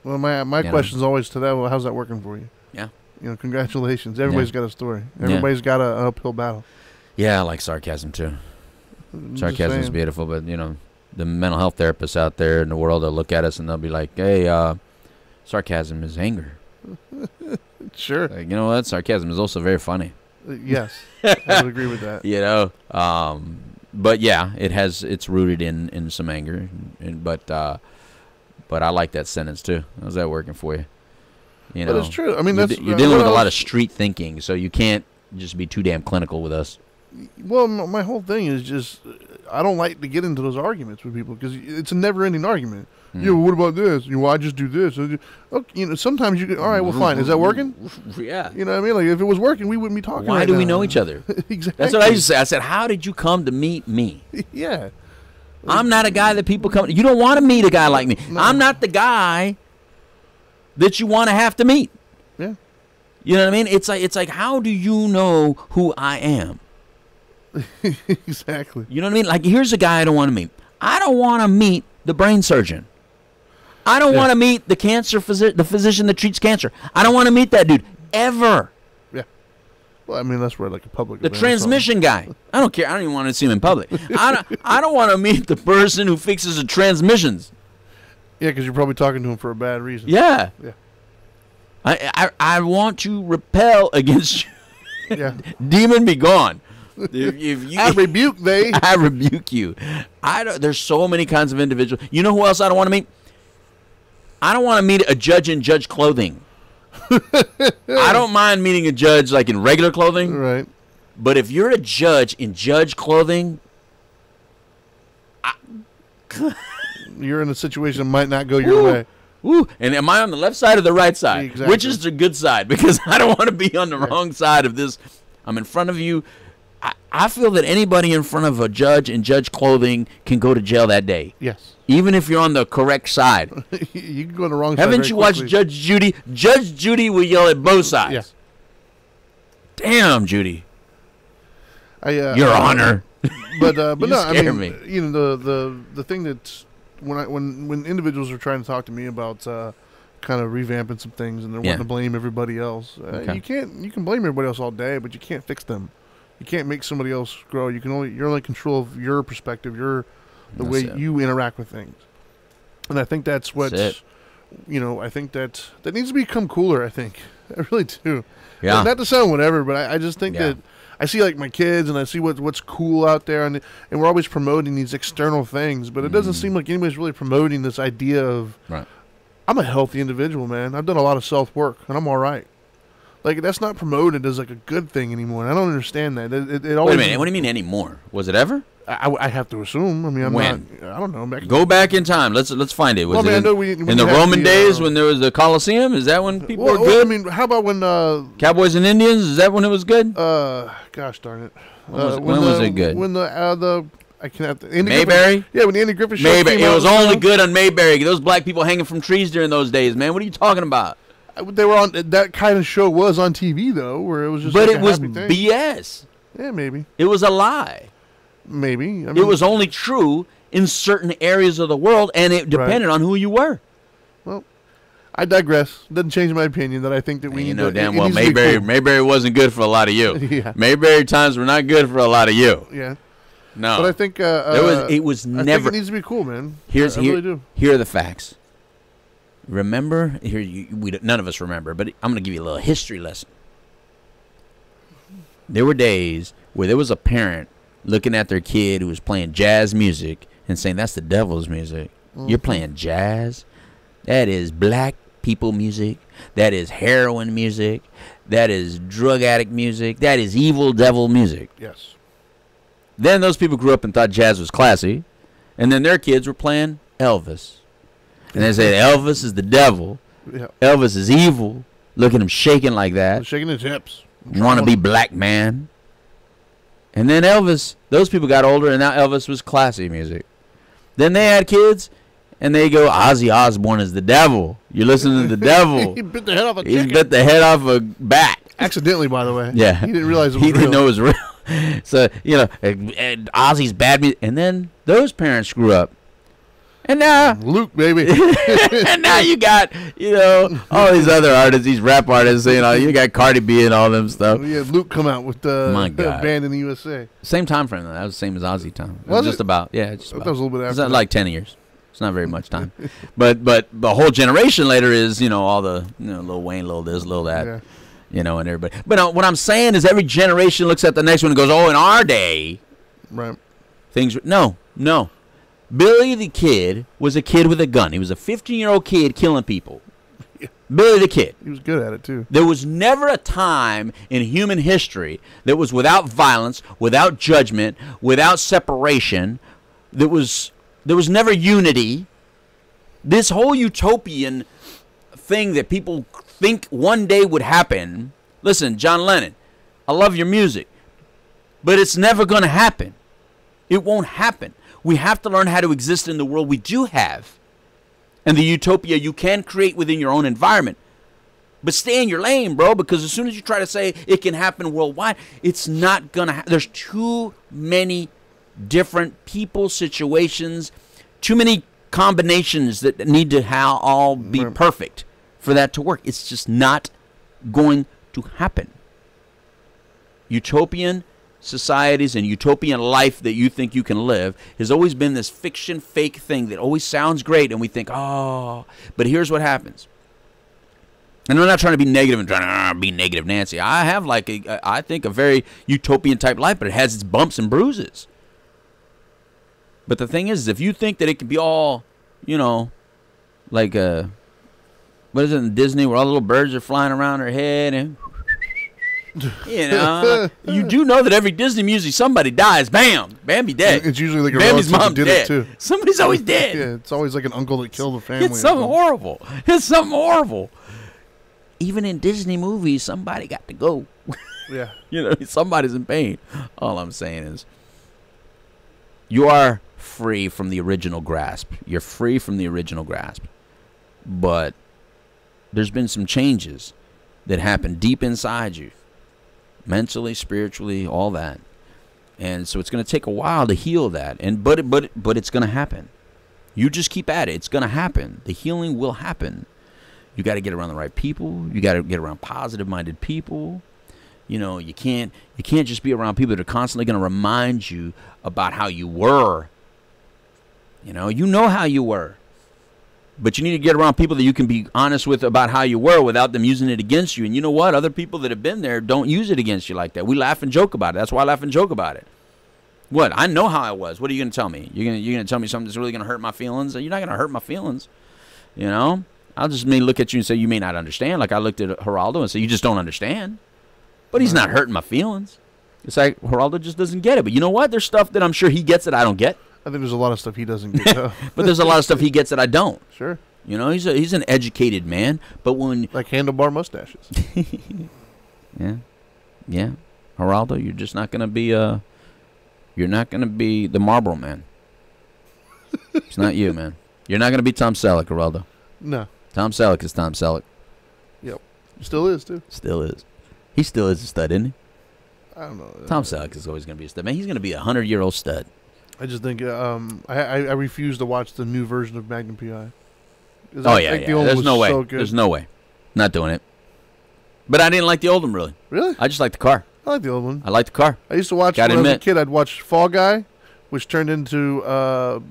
Well, my question's always to that, well, how's that working for you? Yeah. Congratulations. Everybody's got a story. Everybody's got an uphill battle. Yeah, I like sarcasm too. Sarcasm is beautiful, but, the mental health therapists out there in the world, they'll look at us and they'll be like, hey, sarcasm is anger. Sure. Like, you know what? Sarcasm is also very funny. Yes. I would agree with that. But yeah, it's rooted in some anger. But I like that sentence too. How's that working for you? But it's true. I mean, you're dealing with a lot of street thinking, so you can't just be too damn clinical with us. Well, my whole thing is just I don't like to get into those arguments with people because it's a never-ending argument. What about this? I just do this. Okay, sometimes you can, all right, well, fine. Is that working? Yeah. You know what I mean? Like, if it was working, we wouldn't be talking Why right do now. we know each other? Exactly. That's what I used to say. I said, how did you come to meet me? Yeah. I'm not a guy that people come. You don't want to meet a guy like me. No. I'm not the guy that you want to have to meet. Yeah. You know what I mean? It's like how do you know who I am? Exactly. You know what I mean? Like, here's a guy I don't want to meet. I don't want to meet the brain surgeon. I don't want to meet the the physician that treats cancer. I don't want to meet that dude ever. Yeah. Well, I mean, that's where like a public. The transmission guy. I don't care. I don't even want to see him in public. I don't want to meet the person who fixes the transmissions. Yeah, because you're probably talking to him for a bad reason. Yeah. Yeah. I want to repel against you. Yeah. Demon, be gone. If you, I rebuke thee. I rebuke you. There's so many kinds of individuals. You know who else I don't want to meet? I don't want to meet a judge in judge clothing. I don't mind meeting a judge like in regular clothing. Right. But if you're a judge in judge clothing, you're in a situation that might not go your way. Ooh. And am I on the left side or the right side? Exactly. Which is the good side? Because I don't want to be on the wrong side of this. I'm in front of you. I feel that anybody in front of a judge in judge clothing can go to jail that day. Yes. Even if you're on the correct side. You can go on the wrong side. Haven't you watched Judge Judy? Judge Judy will yell at both sides. Yeah. Damn, Judy. Your Honor. But You no, I scare mean, me. you know, the thing that when individuals are trying to talk to me about kind of revamping some things and they're wanting to blame everybody else, you can blame everybody else all day, but you can't fix them. You can't make somebody else grow. You're only in control of your perspective, the way you interact with things. And I think that's what, I think that needs to become cooler, I think. I really do. Yeah. Not to sound whatever, but I just think that I see like my kids and I see what's cool out there, and we're always promoting these external things, but it doesn't seem like anybody's really promoting this idea of, I'm a healthy individual, man. I've done a lot of self-work, and I'm all right. Like, that's not promoted as like a good thing anymore, and I don't understand that. It always. Wait a minute, what do you mean anymore? Was it ever? I have to assume. I mean, I'm when? not. I don't know. Go back in time. Let's find it. Was it in the Roman days when there was the Colosseum? Is that when people were good? I mean, how about when Cowboys and Indians? Is that when it was good? Gosh darn it. When was it good? When I can't. Mayberry? Yeah, when the Andy Griffith show Mayberry. came out. It was only good on Mayberry. Those black people hanging from trees during those days, man. What are you talking about? They were on that kind of show was on TV though, where it was just. But like it was BS. Yeah, maybe. It was a lie. Maybe. I mean, it was only true in certain areas of the world, and it depended on who you were. Well, I digress. Doesn't change my opinion that I think that we need. You know damn well Mayberry wasn't good for a lot of you. Yeah. Mayberry times were not good for a lot of you. Yeah. No. But I think it was never. I think it needs to be cool, man. I really do. Here are the facts. Remember, none of us remember, but I'm going to give you a little history lesson. There were days where there was a parent looking at their kid who was playing jazz music and saying, that's the devil's music. Mm-hmm. You're playing jazz? That is black people music. That is heroin music. That is drug addict music. That is evil devil music. Yes. Then those people grew up and thought jazz was classy, and then their kids were playing Elvis. And they said Elvis is the devil. Yeah. Elvis is evil. Look at him shaking like that. Shaking his hips. Want to be black man. And then Elvis, those people got older, and now Elvis was classy music. Then they had kids, and they go, Ozzy Osbourne is the devil. You're listening to the devil. He bit the head off a chicken. He bit the head off a bat. Accidentally, by the way. Yeah. He didn't realize it was real. He didn't know it was real. So, and Ozzy's bad music. And then those parents grew up. And now Luke, baby. And now you got, all these other artists, these rap artists, you got Cardi B and all them stuff. Yeah, Luke come out with the band in the USA. Same time frame though. That was the same as Ozzy time. It was just about, just about. That was a little bit after. It's like 10 years. It's not very much time. but the whole generation later is, all the, Lil Wayne, Lil this, Lil that, and everybody. But what I'm saying is every generation looks at the next one and goes, oh, in our day. Right. Things, no. Billy the Kid was a kid with a gun. He was a 15-year-old kid killing people. Yeah. Billy the Kid. He was good at it, too. There was never a time in human history that was without violence, without judgment, without separation. There was never unity. This whole utopian thing that people think one day would happen. Listen, John Lennon, I love your music, but it's never going to happen. It won't happen. We have to learn how to exist in the world we do have. And the utopia you can create within your own environment. But stay in your lane, bro, because as soon as you try to say it can happen worldwide, it's not going to happen. There's too many different people, situations, too many combinations that need to all be perfect for that to work. It's just not going to happen. Utopian societies and utopian life that you think you can live has always been this fiction, fake thing that always sounds great, and we think, oh, but here's what happens. And I'm not trying to be negative and trying to be negative Nancy. I have I think a very utopian type life, but it has its bumps and bruises. But the thing is, if you think that it can be all, like what is it in Disney where all the little birds are flying around her head and you do know that every Disney movie somebody dies. Bam, Bambi dead. It's usually like a Bambi's mom did dead. it too. Somebody's always dead. Yeah, it's always like an uncle that killed the family. It's something horrible. even in Disney movies, somebody got to go. Yeah. You know, somebody's in pain. All I'm saying is, you are free from the original grasp. You're free from the original grasp. But there's been some changes that happen deep inside you. Mentally, spiritually, all that. And so it's going to take a while to heal that. But it's going to happen. You just keep at it. It's going to happen. The healing will happen. You got to get around the right people. You got to get around positive-minded people. You know, you can't just be around people that are constantly going to remind you about how you were. You know how you were. But you need to get around people that you can be honest with about how you were without them using it against you. And you know what? Other people that have been there don't use it against you like that. We laugh and joke about it. That's why I laugh and joke about it. What? I know how I was. What are you going to tell me? You're going to tell me something that's really going to hurt my feelings? You're not going to hurt my feelings. You know? I'll just look at you and say, you may not understand. Like I looked at Geraldo and said, you just don't understand. But he's not hurting my feelings. It's like Geraldo just doesn't get it. But you know what? There's stuff that I'm sure he gets that I don't get. I think there's a lot of stuff he doesn't get, though. But there's a lot of stuff he gets that I don't. Sure. You know, he's an educated man. But when... Like handlebar mustaches. Yeah. Geraldo, you're just not going to be... You're not going to be the Marlboro Man. It's not you, man. You're not going to be Tom Selleck, Geraldo. No. Tom Selleck is Tom Selleck. Yep. Still is, too. Still is. He still is a stud, isn't he? I don't know. Tom Selleck is always going to be a stud. Man, he's going to be a 100-year-old stud. I just think I refuse to watch the new version of Magnum P.I. Oh, yeah. There's no way. There's no way. Not doing it. But I didn't like the old one, really. Really? I just like the car. I like the old one. I like the car. I used to watch when I was a kid. I'd watch Fall Guy, which turned into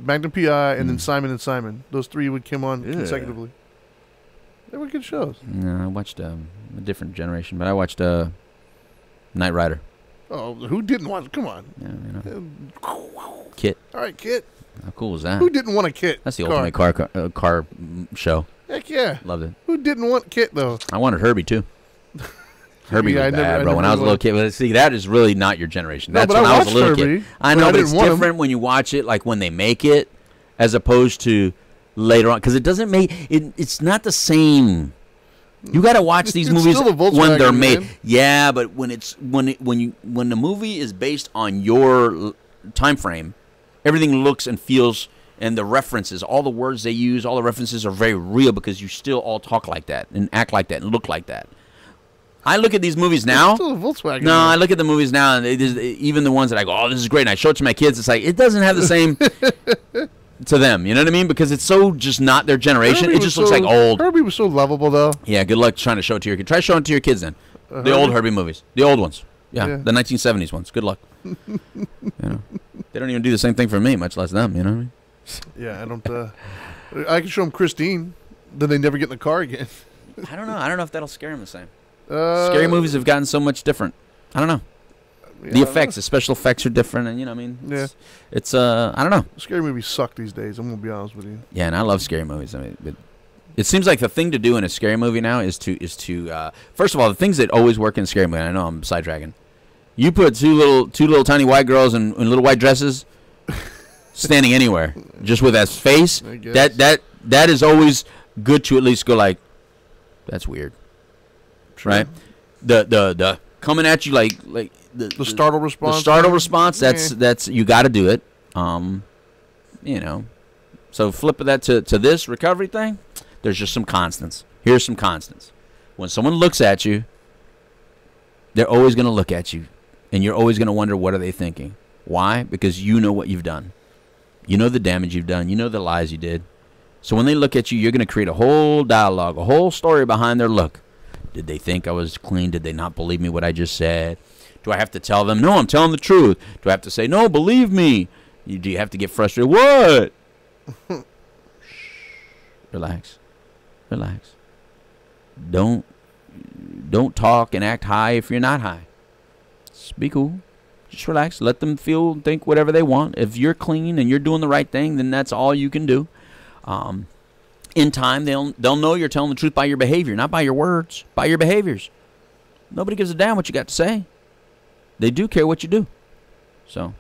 Magnum P.I. and then Simon and Simon. Those three would come on consecutively. They were good shows. No, I watched a different generation, but I watched Knight Rider. Oh, who didn't watch? Come on. Yeah, you know. Kit. All right, Kit. How cool was that? Who didn't want a Kit? That's the ultimate car show. Heck yeah. Loved it. Who didn't want Kit, though? I wanted Herbie, too. Herbie was bad, bro. When I was a little kid. Well, see, that is really not your generation. That's when I was a little kid. I know, but it's different when you watch it, like when they make it, as opposed to later on. Because it doesn't make... It's not the same... You got to watch these movies when they're made. Man. Yeah, but when the movie is based on your time frame, everything looks and feels, and the references, all the words they use, all the references are very real because you still all talk like that and act like that and look like that. I look at these movies now. It's still a Volkswagen. No, I look at the movies now, and even the ones that I go, oh, this is great, and I show it to my kids. It's like it doesn't have the same. To them, you know what I mean? Because it's so just not their generation. It just looks like old. Herbie was so lovable, though. Yeah, good luck trying to show it to your kids. Try showing it to your kids then. The old Herbie movies. The old ones. Yeah, the 1970s ones. Good luck. You know, they don't even do the same thing for me, much less them, you know what I mean? Yeah, I don't... I can show them Christine, then they never get in the car again. I don't know. I don't know if that'll scare them the same. Scary movies have gotten so much different. I don't know. Yeah, the effects, the special effects are different, and you know, I mean, it's I don't know. Scary movies suck these days. I'm gonna be honest with you. Yeah, and I love scary movies. I mean, but it seems like the thing to do in a scary movie now is to first of all, the things that always work in a scary movie. I know I'm sidetracking. You put two little tiny white girls in little white dresses, standing anywhere, just with that face. That is always good to at least go like, that's weird, True. Right? The coming at you like. The startle response. The startle response. That's you got to do it. You know. So flip that to this recovery thing. There's just some constants. Here's some constants. When someone looks at you, they're always going to look at you, and you're always going to wonder what are they thinking. Why? Because you know what you've done. You know the damage you've done. You know the lies you did. So when they look at you, you're going to create a whole dialogue, a whole story behind their look. Did they think I was clean? Did they not believe me what I just said? Do I have to tell them, no, I'm telling the truth? Do I have to say, no, believe me? Do you have to get frustrated? What? Relax. Relax. Don't talk and act high if you're not high. Just be cool. Just relax. Let them feel and think whatever they want. If you're clean and you're doing the right thing, then that's all you can do. In time, they'll know you're telling the truth by your behavior, not by your words, by your behaviors. Nobody gives a damn what you got to say. They do care what you do. So,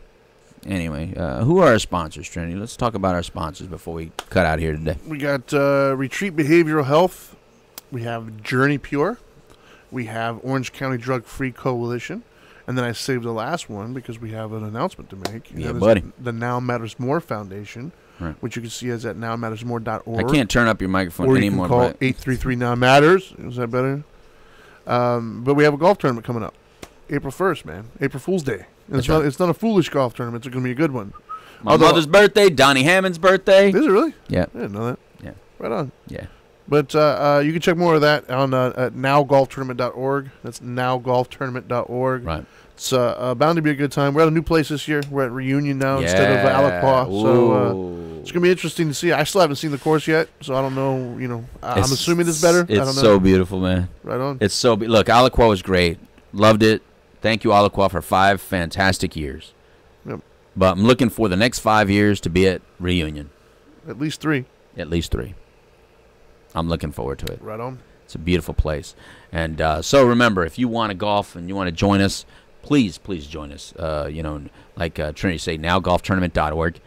anyway, who are our sponsors, Trinity? Let's talk about our sponsors before we cut out here today. We got Retreat Behavioral Health We have Journey Pure. We have Orange County Drug Free Coalition. And then I saved the last one because we have an announcement to make. Yeah, buddy. The Now Matters More Foundation, right, which you can see is at nowmattersmore.org. I can't turn up your microphone or anymore. You can call 833-NOW-MATTERS. Is that better? But we have a golf tournament coming up. April 1st, man. April Fool's Day. It's not a foolish golf tournament. It's going to be a good one. My mother's birthday, Donnie Hammond's birthday. Is it really? Yeah. I didn't know that. Yeah. Right on. Yeah. But you can check more of that on at nowgolftournament.org. That's nowgolftournament.org. Right. It's bound to be a good time. We're at a new place this year. We're at Reunion now instead of Alaqua. So it's going to be interesting to see. I still haven't seen the course yet, so I don't know. I'm assuming it's better. I don't know. It's so beautiful, man. Right on. It's so look, Alaqua was great. Loved it. Thank you, Alaqua, for 5 fantastic years. Yep. But I'm looking for the next 5 years to be at Reunion. At least 3. At least 3. I'm looking forward to it. Right on. It's a beautiful place. And so remember, if you want to golf and you want to join us, please join us. Like Trinity say, nowgolftournament.org.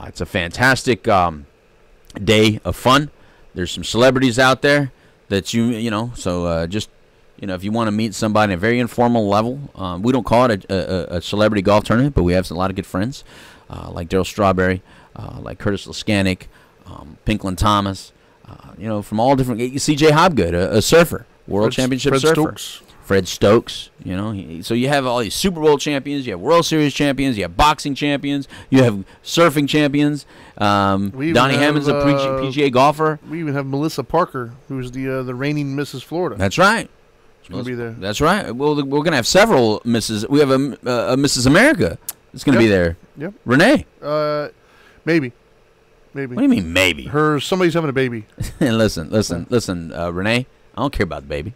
It's a fantastic day of fun. There's some celebrities out there that so just, if you want to meet somebody at a very informal level, we don't call it a celebrity golf tournament, but we have a lot of good friends, like Daryl Strawberry, like Curtis Laskanik, Pinklin Thomas, from all different, C.J. Hobgood, a surfer, world championship Fred surfer. Stokes. Fred Stokes, so you have all these Super Bowl champions, you have World Series champions, you have boxing champions, you have surfing champions. Donnie Hammond's a PGA golfer. We even have Melissa Parker, who's the reigning Mrs. Florida. That's right. She's going to be there. That's right. Well, we're going to have several Mrs. We have a Mrs. America that's going to be there. Yep. Renee. Maybe. What do you mean maybe? Somebody's having a baby. listen, Renee. I don't care about the baby.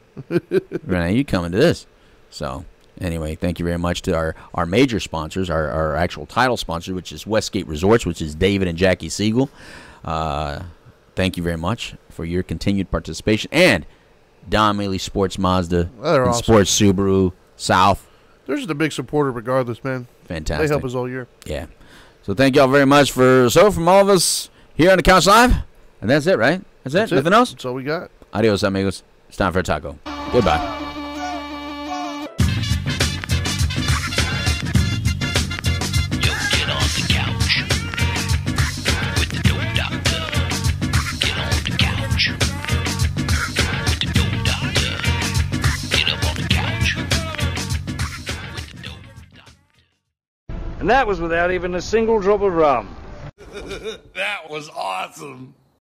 Renee, you coming to this. So, anyway, thank you very much to our major sponsors, our actual title sponsor, which is Westgate Resorts, which is David and Jackie Siegel. Thank you very much for your continued participation. And Don Maley Sports Mazda, and awesome. Sports Subaru, South. They're just a big supporter regardless, man. Fantastic. They help us all year. Yeah. So thank y'all very much from all of us here on the Couch Live. And that's it, right? That's it? Nothing else? That's all we got. Adios, amigos. It's time for a taco. Goodbye. Get on the couch with the Dope Doctor. Get on the couch with the Dope Doctor. Get up on the couch with the Dope Doctor. And that was without even a single drop of rum. That was awesome.